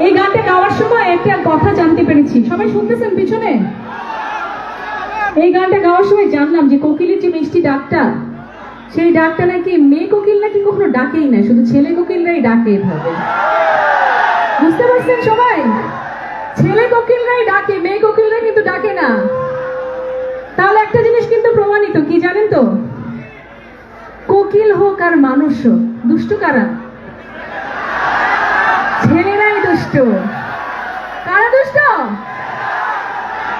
এই গানটা গাওয়ার সময় একটা কথা জানতে পেরেছি, সবাই শুনতেছেন পিছনে? এই গানটা গাওয়ার সময় জানলাম যে কোকিলের যে মিষ্টি ডাকটা, সেই ডাকটা নাকি মেয়ে কোকিল নাকি কখনো ডাকেই না, শুধু ছেলে কোকিলরাই ডাকে এভাবে। বুঝতে পারছেন সবাই? ছেলে কোকিলরাই ডাকে, মেয়ে কোকিলরা কিন্তু ডাকে না। তাহলে একটা জিনিস কিন্তু প্রমাণিত, কি জানেন তো? কোকিল হোক আর মানুষ হোক, দুষ্ট কারা? ছেলেরাই দুষ্ট। কারা দুষ্ট?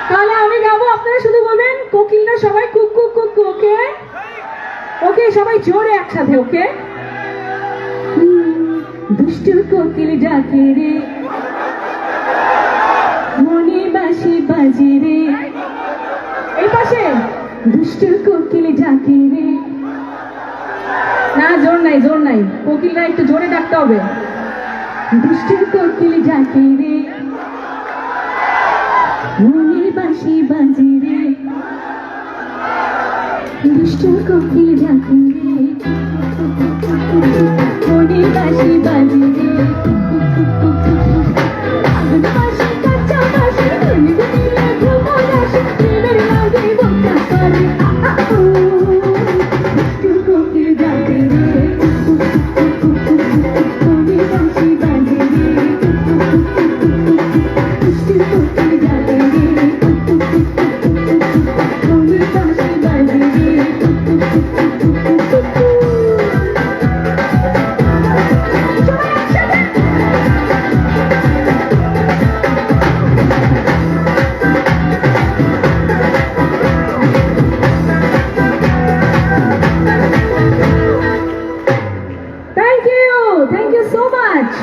তাহলে আমি গাবো, আপনারা শুধু বলবেন কোকিলরা সবাই কুক কুক কুক কুক, ওকে? ওকে, সবাই জোরে একসাথে, ওকে? দুষ্ট কোকিল ডাকে রে, মনে বাঁশি বাজে রে। এই পাশে দুষ্ট কোকিল ডাকে রে। না, জোর নাই, জোর নাই, কোকিলরা একটু জোরে ডাকতে হবে। দুষ্ট কোকিল ডাকে রে, মনে বাঁশি বাজে রে। দুষ্ট কোকিল ডাকে রে, মনে বাঁশি বাজে রে। আগুন বাঁশি কাঁচা বাঁশি, ধনী ধনীরা ভ্রমণ আসে, প্রেমের লাগে বোকা করে। দুষ্ট কোকিল ডাকে রে, মনে বাঁশি বাজে রে। দুষ্ট কোকিল ডাকে রে, মনে বাঁশি বাজে রে। Thank you so much.